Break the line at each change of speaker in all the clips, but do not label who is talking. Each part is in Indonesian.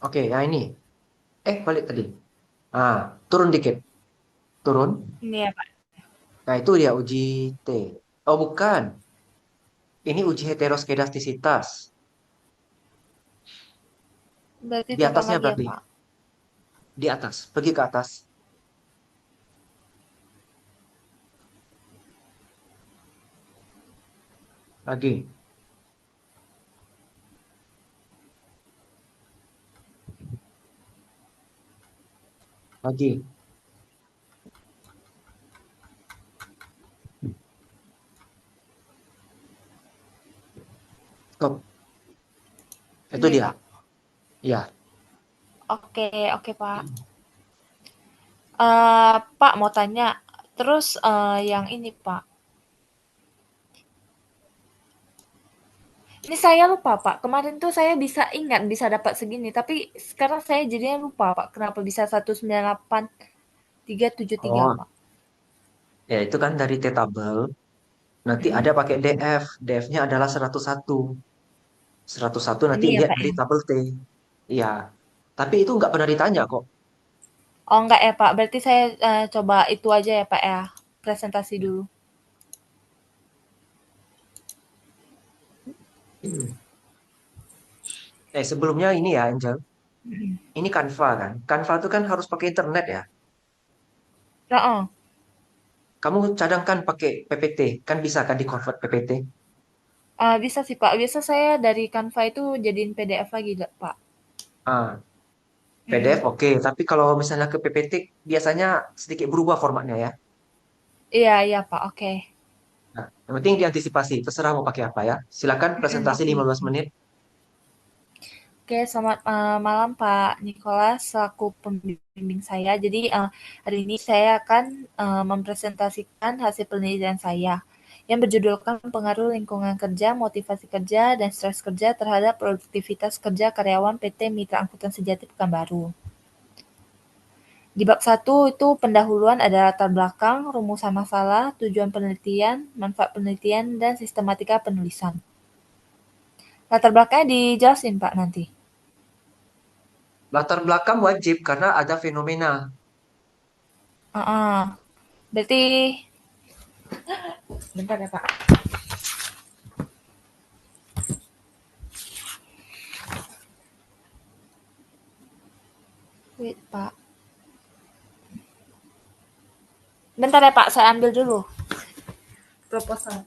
Oke, nah ini. Balik tadi. Ah, turun dikit. Turun.
Ini ya Pak.
Nah, itu dia uji T. Oh, bukan. Ini uji heteroskedastisitas.
Berarti
Di
turun
atasnya
lagi ya
berarti.
Pak.
Di atas. Pergi ke atas. Lagi. Lagi. Stop. Itu
Ini
dia.
Pak.
Ya.
Oke, oke Pak. Pak mau tanya, terus yang ini Pak. Ini saya lupa Pak. Kemarin tuh saya bisa ingat bisa dapat segini, tapi sekarang saya jadinya lupa Pak. Kenapa bisa 198.373
Oh,
Pak?
ya itu kan dari T tabel. Nanti
Mm-mm.
ada pakai DF. DF-nya adalah 101. 101 nanti
Ini ya
lihat
Pak
dari
ya.
tabel T. Iya. Tapi itu nggak pernah ditanya kok.
Oh enggak ya Pak. Berarti saya coba itu aja ya Pak ya. Presentasi
Ya.
dulu.
Sebelumnya ini ya, Angel. Ini Canva kan. Canva itu kan harus pakai internet ya.
Heeh.
Kamu cadangkan pakai PPT. Kan bisa kan di convert PPT.
Bisa sih Pak. Biasa saya dari Canva itu jadiin PDF lagi Pak.
Ah, PDF
Mm-mm.
oke. Tapi kalau misalnya ke PPT biasanya sedikit berubah formatnya ya.
Iya, iya Pak. Oke.
Nah, yang penting diantisipasi. Terserah mau pakai apa ya. Silakan
Mm-mm,
presentasi
oke.
15 menit.
Oke, selamat malam Pak Nicholas selaku pembimbing saya. Jadi hari ini saya akan mempresentasikan hasil penelitian saya yang berjudulkan pengaruh lingkungan kerja, motivasi kerja, dan stres kerja terhadap produktivitas kerja karyawan PT Mitra Angkutan Sejati Pekanbaru. Di bab satu itu pendahuluan ada latar belakang, rumusan masalah, tujuan penelitian, manfaat penelitian, dan sistematika penulisan. Latar belakangnya dijelasin Pak nanti.
Latar belakang wajib karena ada fenomena.
Heeh. Berarti bentar ya Pak. Wait, Pak. Bentar ya Pak, saya ambil dulu proposal.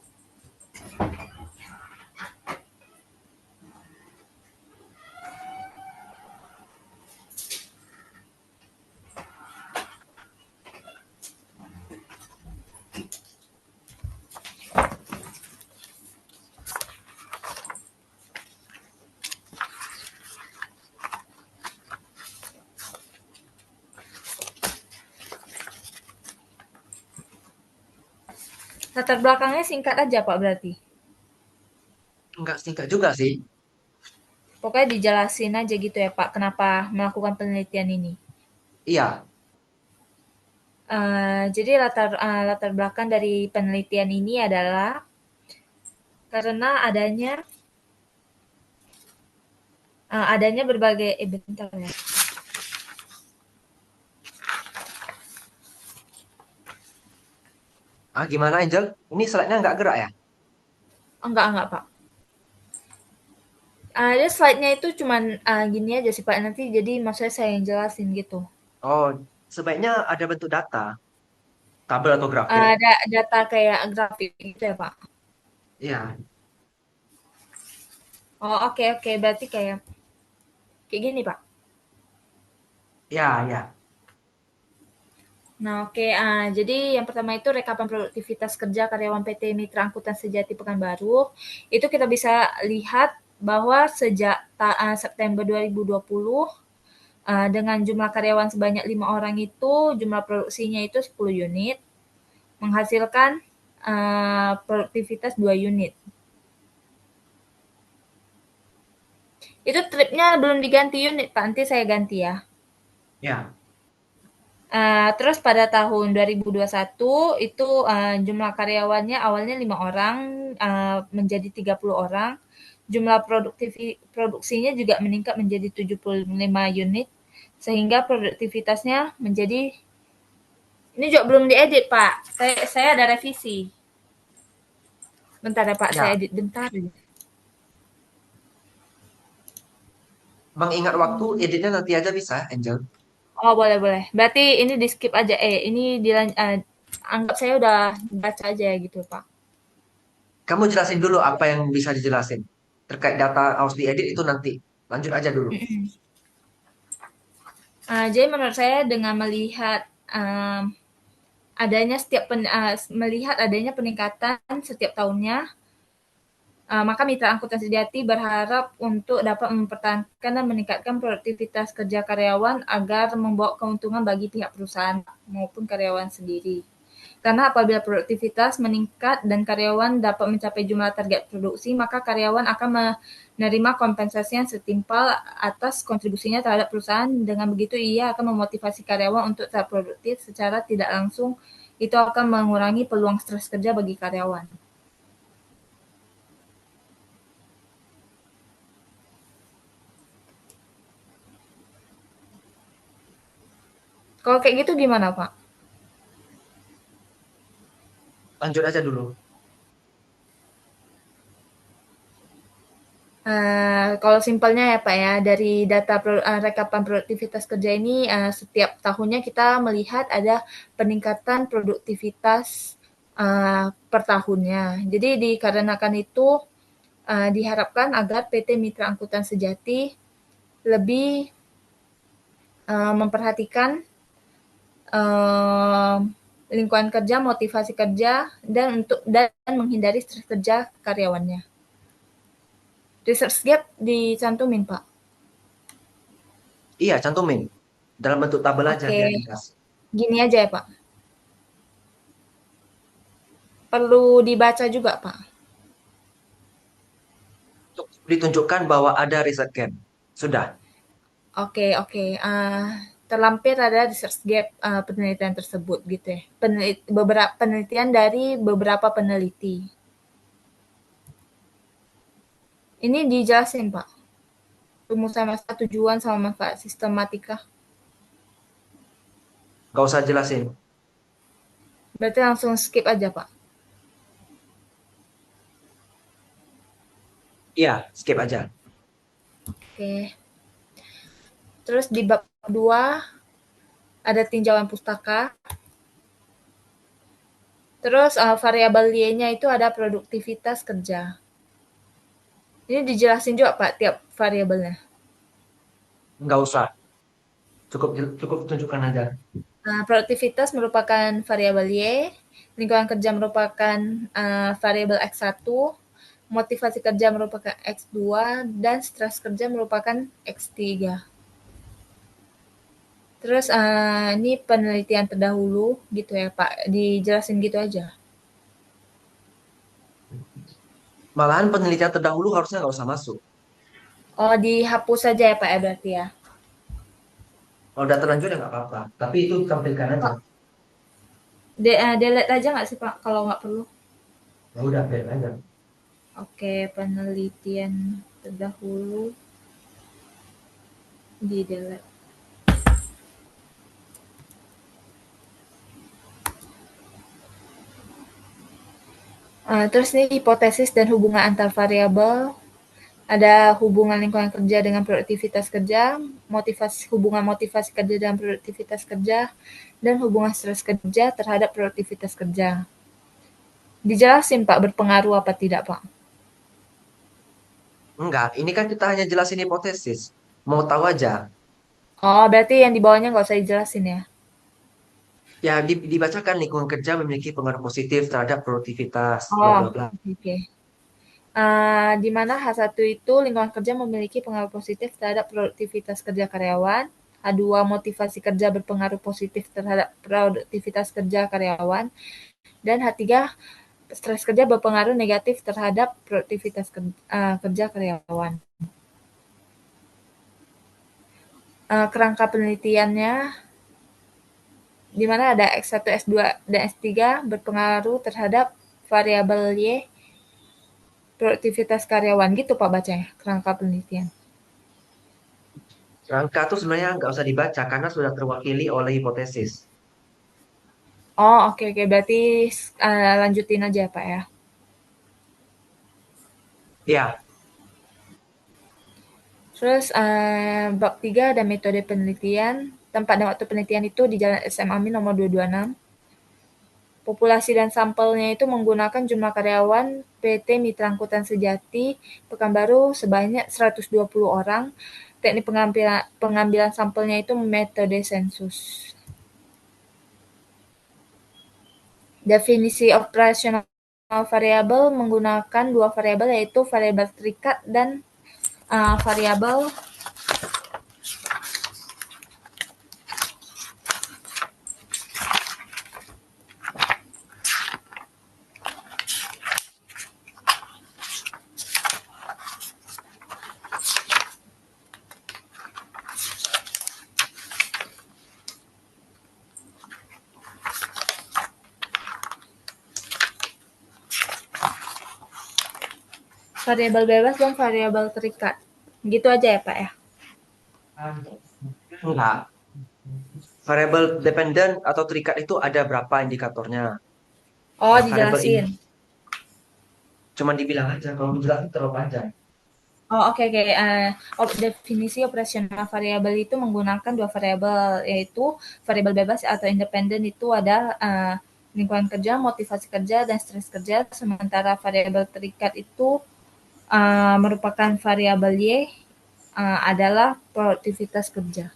Latar belakangnya singkat aja Pak berarti.
Enggak singkat juga sih.
Pokoknya dijelasin aja gitu ya Pak, kenapa melakukan penelitian ini.
Iya,
Jadi latar belakang dari penelitian ini adalah karena adanya berbagai bentar ya.
Gimana Angel? Ini slide-nya nggak gerak ya?
Enggak Pak. Ada slide-nya itu cuman gini aja sih Pak, nanti jadi maksudnya saya yang jelasin gitu.
Oh, sebaiknya ada bentuk data, tabel atau grafik.
Ada data kayak grafik gitu ya Pak.
Iya,
Oh oke oke, berarti kayak kayak gini Pak.
iya, iya.
Nah, oke. Jadi yang pertama itu rekapan produktivitas kerja karyawan PT Mitra Angkutan Sejati Pekanbaru. Itu kita bisa lihat bahwa sejak September 2020 dengan jumlah karyawan sebanyak 5 orang itu jumlah produksinya itu 10 unit, menghasilkan produktivitas 2 unit. Itu tripnya belum diganti unit, Pak. Nanti saya ganti ya.
Ya,
Terus pada tahun 2021 itu jumlah karyawannya awalnya 5 orang menjadi 30 orang. jumlah produksinya juga meningkat menjadi 75 unit, sehingga produktivitasnya menjadi, ini juga belum diedit Pak, saya ada revisi. Bentar ya Pak, saya
Ya,
edit bentar.
mengingat waktu, editnya nanti aja bisa, Angel.
Oh boleh boleh. Berarti ini di skip aja. Ini anggap saya udah baca aja ya gitu Pak.
Kamu jelasin dulu apa yang bisa dijelasin. Terkait data harus diedit itu nanti. Lanjut aja dulu.
Jadi menurut saya dengan melihat adanya melihat adanya peningkatan setiap tahunnya, maka mitra angkutan sejati berharap untuk dapat mempertahankan dan meningkatkan produktivitas kerja karyawan agar membawa keuntungan bagi pihak perusahaan maupun karyawan sendiri. Karena apabila produktivitas meningkat dan karyawan dapat mencapai jumlah target produksi, maka karyawan akan menerima kompensasi yang setimpal atas kontribusinya terhadap perusahaan. Dengan begitu, ia akan memotivasi karyawan untuk tetap produktif secara tidak langsung. Itu akan mengurangi peluang stres kerja bagi karyawan. Kalau kayak gitu gimana, Pak?
Lanjut aja dulu.
Kalau simpelnya ya Pak ya, dari data rekapan produktivitas kerja ini, setiap tahunnya kita melihat ada peningkatan produktivitas per tahunnya. Jadi dikarenakan itu diharapkan agar PT Mitra Angkutan Sejati lebih memperhatikan eh, lingkungan kerja, motivasi kerja, dan menghindari stres kerja karyawannya. Research gap dicantumin Pak.
Iya, cantumin. Dalam bentuk tabel aja
Oke,
biar jelas.
gini aja ya Pak. Perlu dibaca juga, Pak.
Untuk ditunjukkan bahwa ada research gap. Sudah.
Oke, oke. Terlampir ada research gap penelitian tersebut gitu ya. Beberapa penelitian dari beberapa peneliti. Ini dijelasin, Pak. Rumusan masalah tujuan sama manfaat sistematika.
Gak usah jelasin.
Berarti langsung skip aja, Pak.
Iya, skip aja.
Oke. Terus di bab 2 ada tinjauan pustaka. Terus variabel Y-nya itu ada produktivitas kerja. Ini dijelasin juga, Pak, tiap variabelnya.
Nggak usah. Cukup cukup tunjukkan aja.
Produktivitas merupakan variabel Y, lingkungan kerja merupakan variabel X1, motivasi kerja merupakan X2, dan stres kerja merupakan X3. Terus ini penelitian terdahulu gitu ya Pak, dijelasin gitu aja.
Malahan penelitian terdahulu harusnya nggak usah masuk.
Oh, dihapus saja ya Pak ya berarti ya.
Kalau udah terlanjur ya nggak apa-apa. Tapi itu tampilkan aja.
Pak, delete aja nggak sih Pak kalau nggak perlu?
Ya udah, biarin aja.
Oke, penelitian terdahulu di delete. Terus nih hipotesis dan hubungan antar variabel, ada hubungan lingkungan kerja dengan produktivitas kerja, hubungan motivasi kerja dengan produktivitas kerja, dan hubungan stres kerja terhadap produktivitas kerja. Dijelasin Pak berpengaruh apa tidak Pak?
Enggak, ini kan kita hanya jelasin hipotesis. Mau tahu aja.
Oh, berarti yang di bawahnya nggak usah dijelasin ya?
Ya, dibacakan lingkungan kerja memiliki pengaruh positif terhadap produktivitas, bla
Oh,
bla bla.
oke. Okay. Di mana H1 itu lingkungan kerja memiliki pengaruh positif terhadap produktivitas kerja karyawan, H2 motivasi kerja berpengaruh positif terhadap produktivitas kerja karyawan, dan H3 stres kerja berpengaruh negatif terhadap produktivitas kerja karyawan. Kerangka penelitiannya di mana ada X1, S2, dan S3 berpengaruh terhadap variabel Y produktivitas karyawan gitu Pak bacanya, kerangka penelitian.
Rangka tuh sebenarnya nggak usah dibaca karena sudah terwakili oleh hipotesis.
Oh, oke oke, berarti lanjutin aja ya, Pak ya.
Ya,
Terus bab 3 ada metode penelitian. Tempat dan waktu penelitian itu di Jalan SM Amin nomor 226. Populasi dan sampelnya itu menggunakan jumlah karyawan PT Mitra Angkutan Sejati Pekanbaru sebanyak 120 orang. Teknik pengambilan sampelnya itu metode sensus. Definisi operasional variabel menggunakan dua variabel yaitu variabel terikat dan variabel variabel bebas dan variabel terikat. Gitu aja ya Pak ya.
enggak. Variabel dependent atau terikat itu ada berapa indikatornya.
Oh,
Nah, variabel ini
dijelasin.
cuma dibilang aja, kalau dijelasin terlalu panjang.
Oh, oke oke. Definisi operasional variabel itu menggunakan dua variabel, yaitu variabel bebas atau independen itu ada lingkungan kerja, motivasi kerja, dan stres kerja. Sementara variabel terikat itu merupakan variabel Y adalah produktivitas kerja.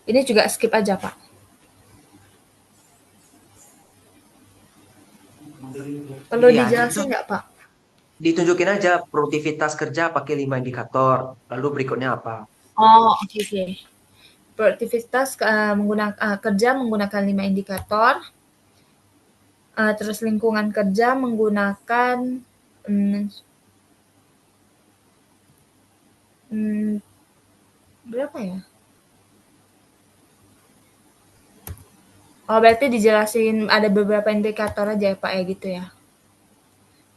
Ini juga skip aja, Pak. Perlu
Iya,
dijelasin nggak, Pak?
ditunjukin aja produktivitas kerja pakai 5 indikator. Lalu berikutnya apa?
Oh, oke oke. Produktivitas kerja menggunakan 5 indikator, terus lingkungan kerja menggunakan hmm, hmm, berapa ya? Oh, berarti dijelasin ada beberapa indikator aja ya, Pak ya gitu ya.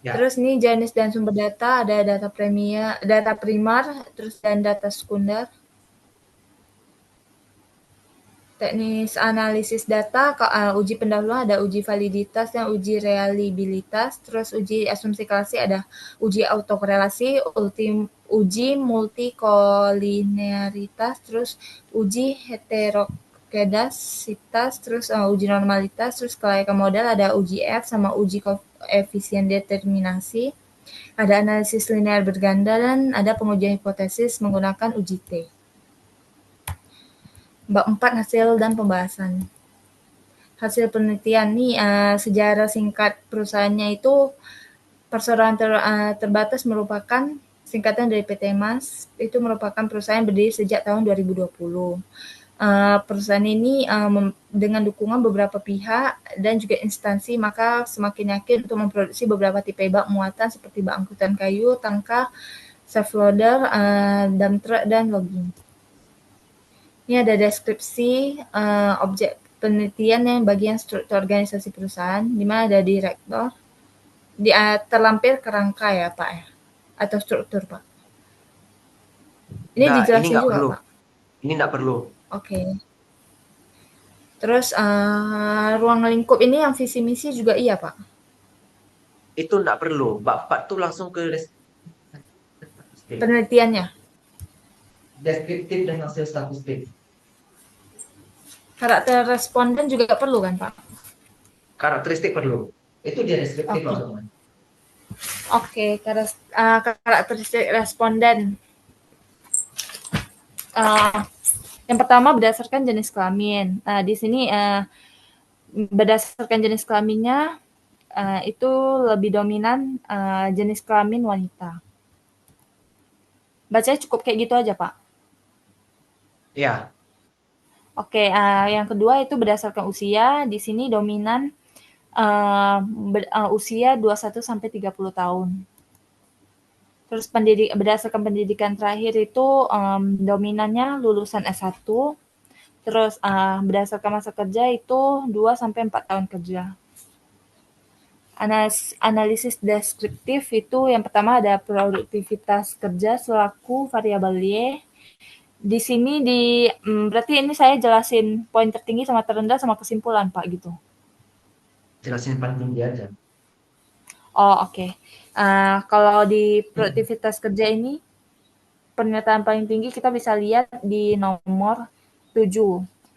Ya,
Terus nih jenis dan sumber data ada data primar, terus dan data sekunder. Teknis analisis data, uji pendahuluan ada uji validitas dan uji reliabilitas, terus uji asumsi klasi ada uji autokorelasi, uji multikolinearitas, terus uji heterokedasitas, terus uji normalitas, terus kelayakan model ada uji F sama uji koefisien determinasi, ada analisis linear berganda, dan ada pengujian hipotesis menggunakan uji T. Bab 4 hasil dan pembahasan. Hasil penelitian nih sejarah singkat perusahaannya itu perseroan terbatas merupakan singkatan dari PT Mas. Itu merupakan perusahaan yang berdiri sejak tahun 2020. Perusahaan ini dengan dukungan beberapa pihak dan juga instansi maka semakin yakin untuk memproduksi beberapa tipe bak muatan seperti bak angkutan kayu, tangka, self loader, dump truck, dan logging. Ini ada deskripsi objek penelitian yang bagian struktur organisasi perusahaan, di mana ada direktur, terlampir kerangka ya Pak ya, atau struktur Pak. Ini
enggak, ini
dijelasin
nggak
juga
perlu.
Pak.
Ini nggak perlu.
Oke. Terus ruang lingkup ini yang visi misi juga iya Pak.
Itu nggak perlu. Bapak tuh langsung ke statistik.
Penelitiannya.
Deskriptif dan hasil statistik.
Karakter responden juga perlu kan Pak?
Karakteristik perlu. Itu dia deskriptif
Oke.
langsung.
Oke, karakteristik responden. Yang pertama berdasarkan jenis kelamin. Nah, di sini berdasarkan jenis kelaminnya itu lebih dominan jenis kelamin wanita. Bacanya cukup kayak gitu aja, Pak.
Ya,
Oke, yang kedua itu berdasarkan usia. Di sini dominan usia 21 sampai 30 tahun. Terus berdasarkan pendidikan terakhir itu dominannya lulusan S1. Terus berdasarkan masa kerja itu 2 sampai 4 tahun kerja. Analisis deskriptif itu yang pertama ada produktivitas kerja selaku variabel Y. Di sini berarti ini saya jelasin poin tertinggi sama terendah sama kesimpulan, Pak, gitu.
Jelasin paling tinggi aja.
Oh, oke. Kalau di produktivitas kerja ini, pernyataan paling tinggi kita bisa lihat di nomor 7,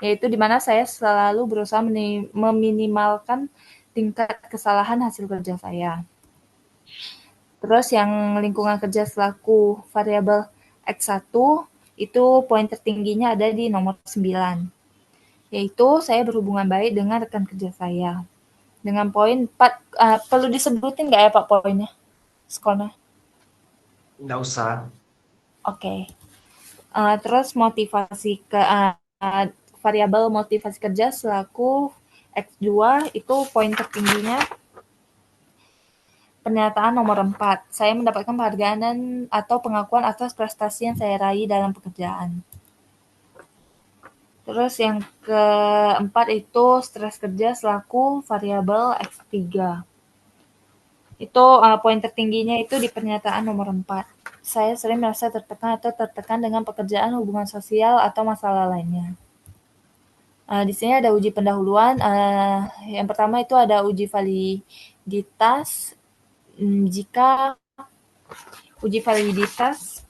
yaitu di mana saya selalu berusaha meminimalkan tingkat kesalahan hasil kerja saya. Terus yang lingkungan kerja selaku variabel X1 itu poin tertingginya ada di nomor 9, yaitu saya berhubungan baik dengan rekan kerja saya. Dengan poin 4, perlu disebutin nggak ya Pak poinnya, skornya?
Nggak usah.
Oke. Terus variabel motivasi kerja selaku X2 itu poin tertingginya pernyataan nomor 4. Saya mendapatkan penghargaan atau pengakuan atas prestasi yang saya raih dalam pekerjaan. Terus yang keempat itu stres kerja selaku variabel X3. Itu poin tertingginya itu di pernyataan nomor 4. Saya sering merasa tertekan atau tertekan dengan pekerjaan, hubungan sosial, atau masalah lainnya. Di sini ada uji pendahuluan. Yang pertama itu ada uji validitas. Jika uji validitas,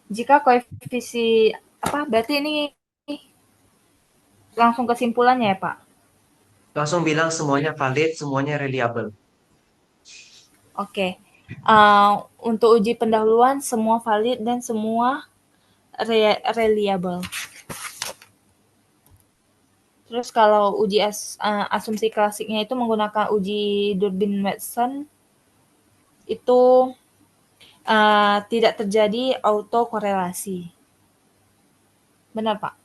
jika koefisien apa? Berarti ini langsung kesimpulannya ya Pak?
Langsung bilang semuanya valid, semuanya reliable.
Oke. Untuk uji pendahuluan semua valid dan semua reliable. Terus kalau uji asumsi klasiknya itu menggunakan uji Durbin-Watson itu tidak terjadi autokorelasi. Benar, Pak?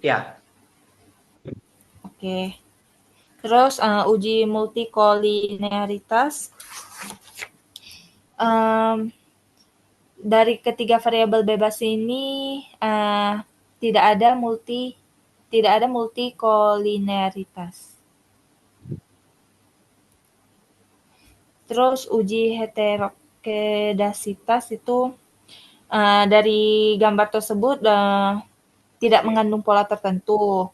Ya,
Oke. Terus uji multikolinearitas. Um, dari ketiga variabel bebas ini tidak ada multikolinearitas. Terus uji heterokedasitas itu dari gambar tersebut tidak mengandung pola tertentu,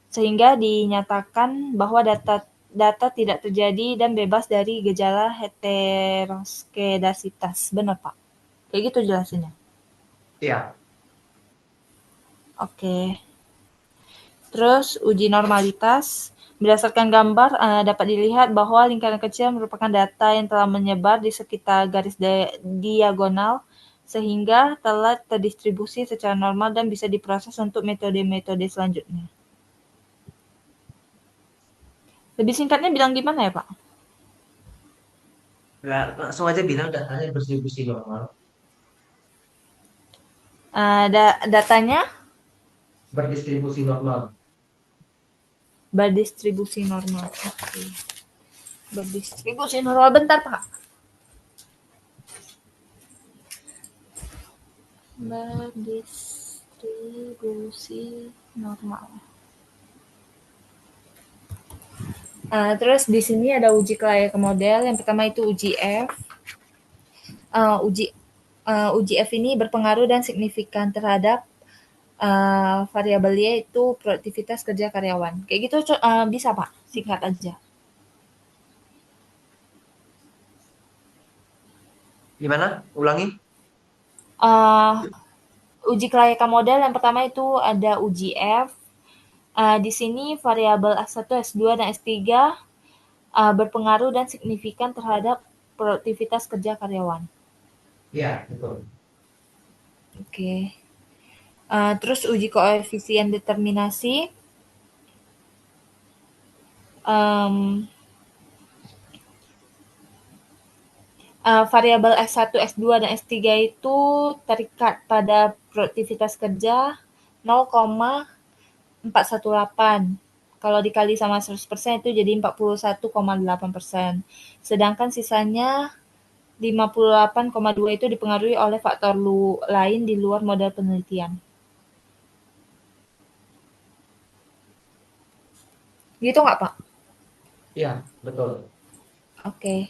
sehingga dinyatakan bahwa data tidak terjadi dan bebas dari gejala heteroskedasitas. Benar, Pak? Kayak gitu jelasinnya.
ya.
Oke. Terus uji normalitas. Berdasarkan gambar dapat dilihat bahwa lingkaran kecil merupakan data yang telah menyebar di sekitar garis diagonal sehingga telah terdistribusi secara normal dan bisa diproses untuk metode-metode selanjutnya. Lebih singkatnya bilang gimana ya, Pak?
Nggak, langsung aja bilang datanya berdistribusi normal.
Datanya
Berdistribusi normal.
berdistribusi normal. Oke. Berdistribusi normal. Bentar, Pak. Berdistribusi normal. Terus di sini ada uji kelayakan model. Yang pertama itu uji F. Uji F ini berpengaruh dan signifikan terhadap variabelnya itu produktivitas kerja karyawan. Kayak gitu bisa Pak, singkat aja.
Gimana? Ulangi.
Uh, Uji kelayakan model yang pertama itu ada uji F. Di sini variabel S1, S2, dan S3 berpengaruh dan signifikan terhadap produktivitas kerja karyawan.
Ya, betul.
Oke. Terus uji koefisien determinasi. Um, Variabel S1, S2, dan S3 itu terikat pada produktivitas kerja 0,418. Kalau dikali sama 100% itu jadi 41,8%. Sedangkan sisanya 58,2 itu dipengaruhi oleh faktor lain di luar model penelitian. Gitu nggak, Pak?
Iya, betul.
Oke.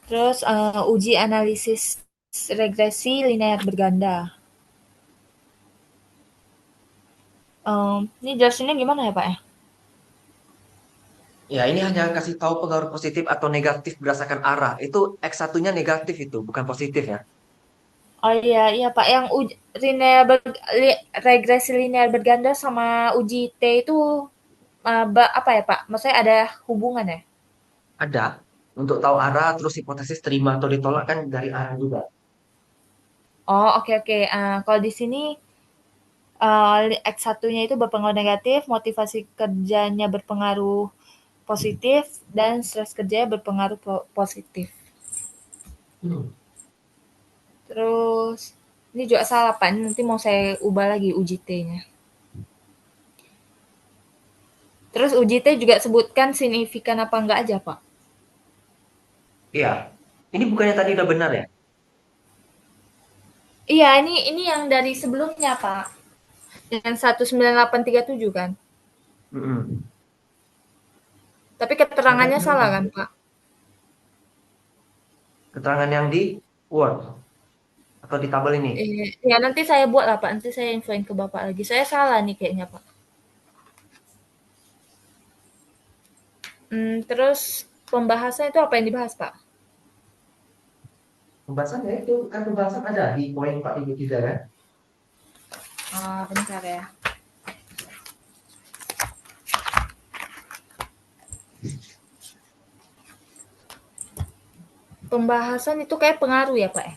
Terus uji analisis regresi linear berganda. Ini jelasinnya gimana ya Pak ya?
Ya, ini hanya kasih tahu pengaruh positif atau negatif berdasarkan arah. Itu X1-nya negatif itu, bukan positif ya.
Oh iya iya Pak, yang uji linear regresi linear berganda sama uji T itu apa ya Pak? Maksudnya ada hubungan ya?
Ada. Untuk tahu arah, terus hipotesis terima atau ditolak kan dari arah juga.
Oh oke oke. Kalau di sini X1-nya itu berpengaruh negatif, motivasi kerjanya berpengaruh positif, dan stres kerjanya berpengaruh positif.
Hmm.
Terus ini juga salah Pak, ini nanti mau saya ubah lagi uji T-nya. Terus uji T juga sebutkan signifikan apa enggak aja Pak?
Iya. Ini bukannya tadi udah benar ya?
Iya, ini yang dari sebelumnya Pak. Yang 19837 kan.
Mm-mm.
Tapi
Saya tadi
keterangannya salah
lupa.
kan Pak?
Keterangan yang di Word atau di tabel ini.
Ya nanti saya buat lah Pak, nanti saya infoin ke Bapak lagi. Saya salah nih kayaknya Pak. Terus pembahasan itu apa yang dibahas Pak?
Pembahasan ya itu kan pembahasan ada di poin 4.3 kan?
Bentar ya. Pembahasan itu kayak pengaruh ya Pak ya?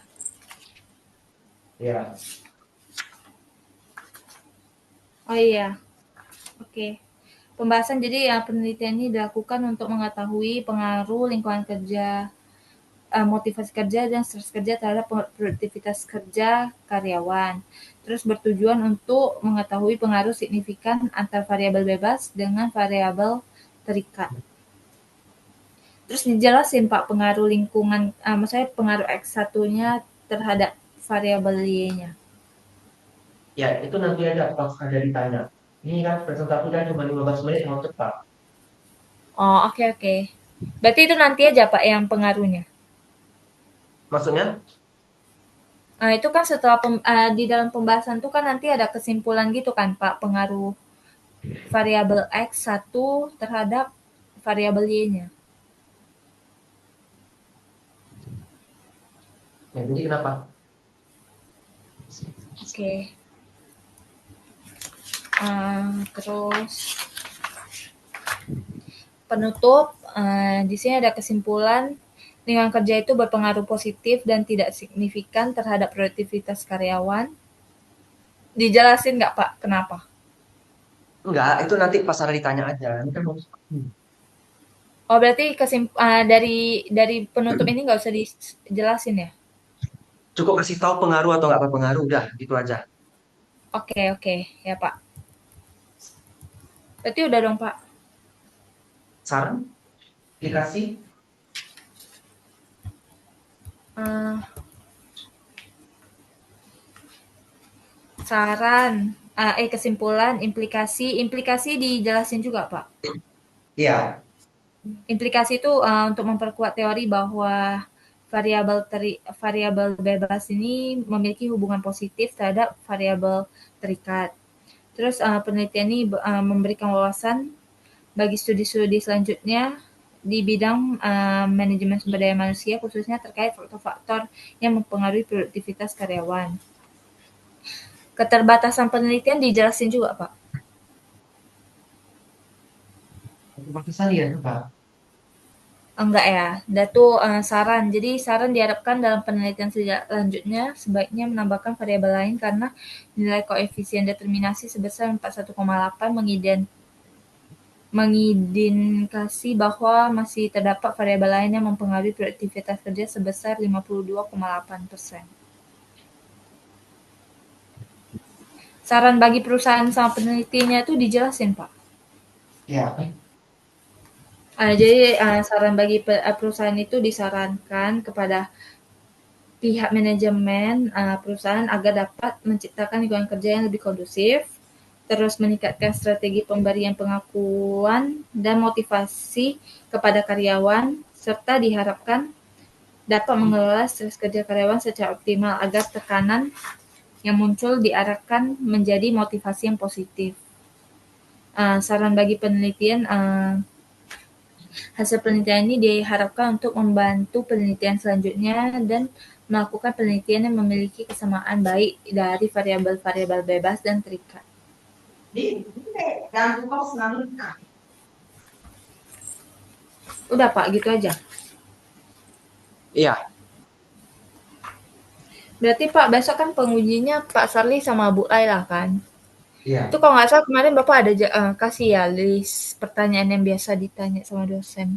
Ya.
Oh iya, oke. Pembahasan jadi ya penelitian ini dilakukan untuk mengetahui pengaruh lingkungan kerja, motivasi kerja dan stres kerja terhadap produktivitas kerja karyawan. Terus bertujuan untuk mengetahui pengaruh signifikan antar variabel bebas dengan variabel terikat. Terus dijelasin Pak pengaruh lingkungan, maksudnya pengaruh X1-nya terhadap variabel Y-nya.
Ya, itu nanti ada pas ada ditanya. Ini kan presentasi kan cuma 15 menit mau cepat.
Oh, oke oke. Berarti itu nanti aja Pak yang pengaruhnya.
Maksudnya?
Itu kan setelah di dalam pembahasan itu kan nanti ada kesimpulan gitu kan Pak, pengaruh variabel X1 terhadap variabel Y-nya.
Ya, jadi kenapa?
Oke. Terus penutup, di sini ada kesimpulan lingkungan kerja itu berpengaruh positif dan tidak signifikan terhadap produktivitas karyawan. Dijelasin nggak Pak kenapa?
Enggak, itu nanti pas ada ditanya aja. Ini kan
Oh berarti dari penutup ini nggak usah dijelasin ya?
cukup kasih tahu pengaruh atau nggak berpengaruh, udah gitu aja.
Oke oke ya Pak. Berarti udah dong Pak.
Saran, dikasih.
Eh, Saran, kesimpulan, implikasi dijelasin juga Pak.
Iya.
Implikasi itu untuk memperkuat teori bahwa variabel bebas ini memiliki hubungan positif terhadap variabel terikat. Terus penelitian ini memberikan wawasan bagi studi-studi selanjutnya di bidang manajemen sumber daya manusia khususnya terkait faktor-faktor yang mempengaruhi produktivitas karyawan. Keterbatasan penelitian dijelasin juga, Pak.
Batasan ya, Pak.
Enggak ya, ada tuh saran. Jadi saran diharapkan dalam penelitian selanjutnya sebaiknya menambahkan variabel lain karena nilai koefisien determinasi sebesar 41,8 mengindikasi bahwa masih terdapat variabel lain yang mempengaruhi produktivitas kerja sebesar 52,8%. Saran bagi perusahaan sama penelitinya itu dijelasin, Pak.
Ya.
Jadi saran bagi perusahaan itu disarankan kepada pihak manajemen perusahaan agar dapat menciptakan lingkungan kerja yang lebih kondusif, terus meningkatkan strategi pemberian pengakuan dan motivasi kepada karyawan, serta diharapkan dapat mengelola stres kerja karyawan secara optimal agar tekanan yang muncul diarahkan menjadi motivasi yang positif. Saran bagi penelitian, hasil penelitian ini diharapkan untuk membantu penelitian selanjutnya dan melakukan penelitian yang memiliki kesamaan baik dari variabel-variabel bebas dan terikat. Udah Pak, gitu aja.
Iya,
Berarti Pak, besok kan pengujinya Pak Sarli sama Bu Laila kan? Itu
iya.
kalau nggak salah kemarin Bapak ada kasih ya list pertanyaan yang biasa ditanya sama dosen.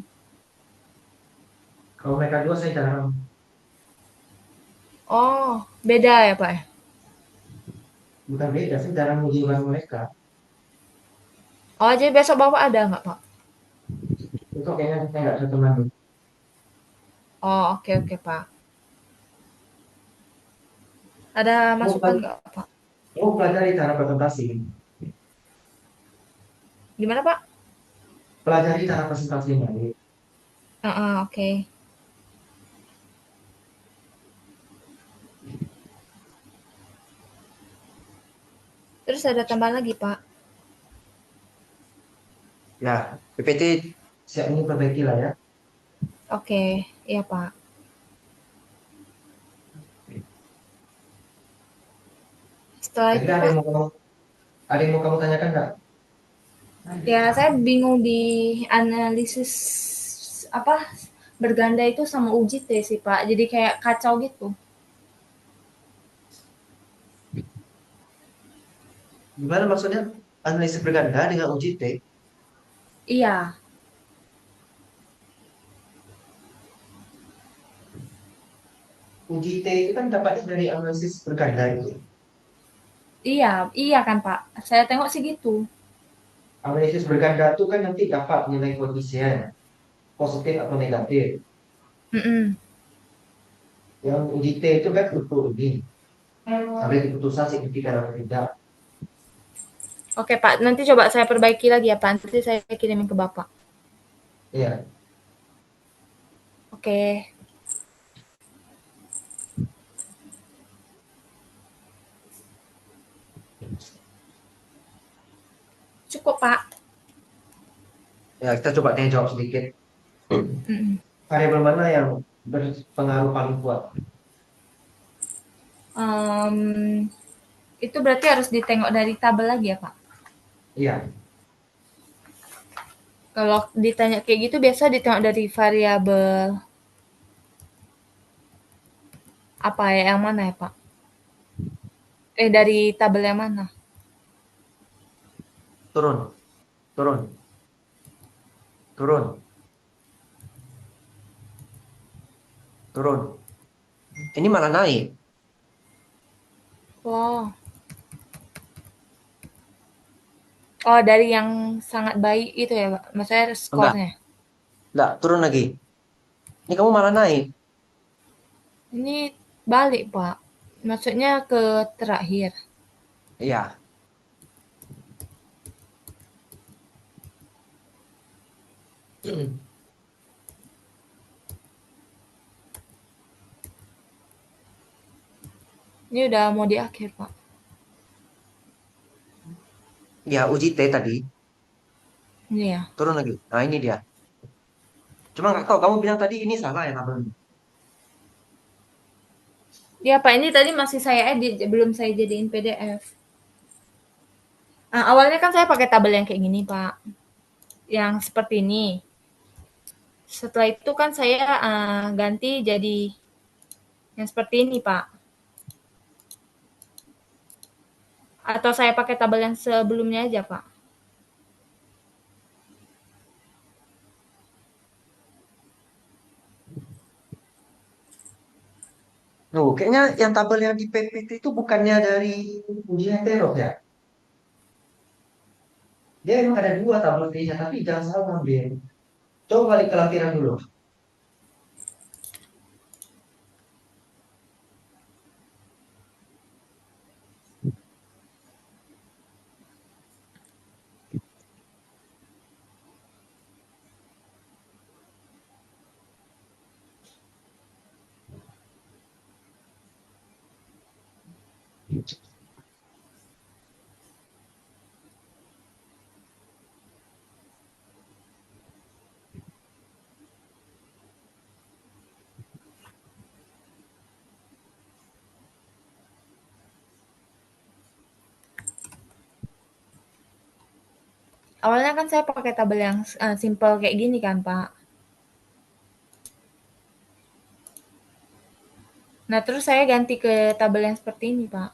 Kalau mereka dua saya jarang,
Oh, beda ya Pak ya?
bukan beda, saya jarang uji bareng mereka.
Oh, jadi besok Bapak ada nggak Pak?
Itu kayaknya saya nggak satu teman.
Oh, oke oke Pak. Ada
Kamu,
masukan nggak Pak?
kamu pelajari cara presentasi.
Gimana Pak?
Pelajari cara presentasinya.
Oke. Terus ada tambahan lagi Pak?
Ya, PPT siap ini perbaiki lah ya.
Oke, iya Pak. Setelah
Jadi
itu
ada
Pak,
yang mau kamu, ada yang mau kamu tanyakan nggak?
ya saya bingung di analisis apa berganda itu sama uji T sih Pak. Jadi kayak kacau gitu.
Gimana maksudnya analisis berganda dengan uji T?
Iya,
Uji T itu kan dapatnya dari analisis berganda itu.
iya, iya kan Pak. Saya tengok sih gitu.
Analisis berganda itu kan nanti dapat nilai koefisien positif atau negatif.
Mm-mm.
Yang uji T itu kan untuk ini sampai keputusan signifikan atau tidak.
Oke Pak, nanti coba saya perbaiki lagi ya Pak. Nanti saya kirimin ke Bapak.
Iya.
Oke, cukup Pak.
Ya, kita coba tanya jawab sedikit.
Mm-mm.
Variabel mana yang berpengaruh paling kuat?
Em, itu berarti harus ditengok dari tabel lagi ya Pak.
Iya,
Kalau ditanya kayak gitu biasa ditengok dari variabel apa ya, yang mana ya Pak? Dari tabel yang mana?
turun, turun, turun, turun. Ini malah naik.
Oh, oh dari yang sangat baik itu ya Pak? Maksudnya
Enggak,
skornya.
enggak, turun lagi. Ini kamu malah naik.
Ini balik Pak. Maksudnya ke terakhir.
Iya.
Ini udah mau di akhir Pak.
Ya, uji T tadi
Ini ya.
turun lagi. Nah, ini dia. Cuma nggak tahu kamu bilang tadi ini salah ya tabelnya.
Ya Pak, ini tadi masih saya edit, belum saya jadiin PDF. Awalnya kan saya pakai tabel yang kayak gini Pak. Yang seperti ini. Setelah itu kan saya ganti jadi yang seperti ini Pak. Atau saya pakai tabel yang sebelumnya aja Pak.
Nuh, kayaknya yang tabel yang di PPT itu bukannya dari uji heteros ya. Dia emang ada dua tabel T-nya, tapi jangan salah ambil. Coba balik ke lampiran dulu.
Awalnya kan saya pakai tabel yang simple kayak gini kan, Pak. Nah, terus saya ganti ke tabel yang seperti ini, Pak.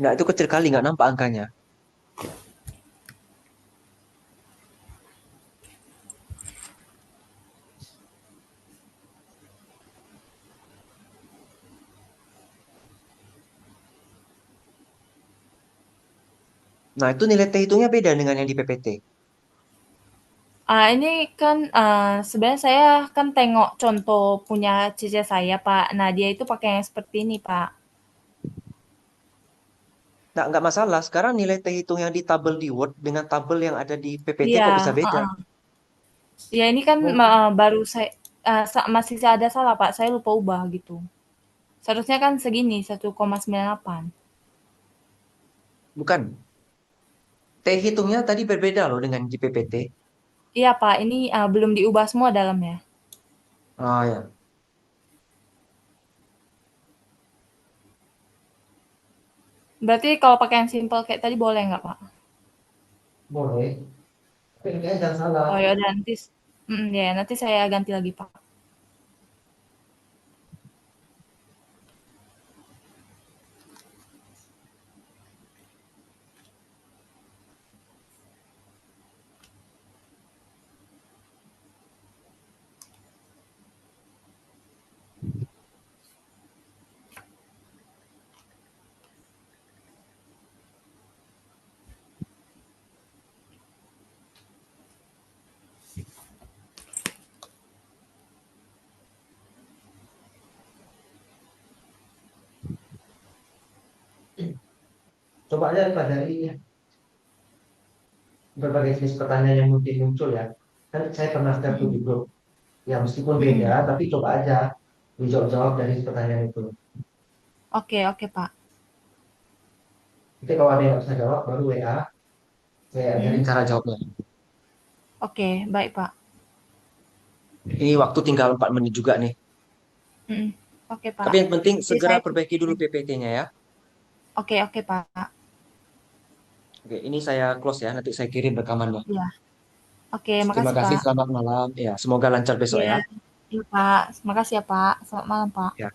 Nah, itu kecil kali nggak nampak angkanya. Nah, itu nilai T hitungnya beda dengan yang di PPT.
Ini kan sebenarnya saya kan tengok contoh punya cici saya, Pak. Nah, dia itu pakai yang seperti ini, Pak.
Nah, nggak masalah. Sekarang nilai T hitung yang di tabel di Word dengan tabel yang ada di PPT
Iya,
kok bisa beda?
heeh. Ya ini kan
Mungkin.
baru saya masih ada salah, Pak. Saya lupa ubah gitu. Seharusnya kan segini 1,98.
Bukan. T hitungnya tadi berbeda loh dengan di PPT.
Iya, Pak. Ini belum diubah semua dalamnya.
Oh ya,
Berarti kalau pakai yang simple kayak tadi boleh nggak, Pak?
boleh. Tapi kayaknya jangan salah.
Oh ya udah nanti, ya nanti saya ganti lagi, Pak.
Coba aja pelajari berbagai jenis pertanyaan yang mungkin muncul ya. Kan saya pernah share tuh di
Mhm,
grup. Ya meskipun beda,
mhm.
tapi coba aja dijawab-jawab dari pertanyaan itu.
Oke, oke, Pak.
Nanti kalau ada yang nggak bisa jawab, baru WA. Saya ajarin
Mhm.
cara jawabnya.
Oke, baik, Pak.
Ini waktu tinggal 4 menit juga nih.
Mhm. Oke,
Tapi
Pak.
yang penting
Jadi
segera
saya
perbaiki dulu PPT-nya ya.
oke, oke, Pak.
Oke, ini saya close ya. Nanti saya kirim rekamannya.
Iya. Oke,
Terima
makasih,
kasih,
Pak.
selamat malam. Ya, semoga lancar besok
Iya.
ya.
Iya, Pak. Makasih ya, Pak. Selamat malam, Pak.
Ya.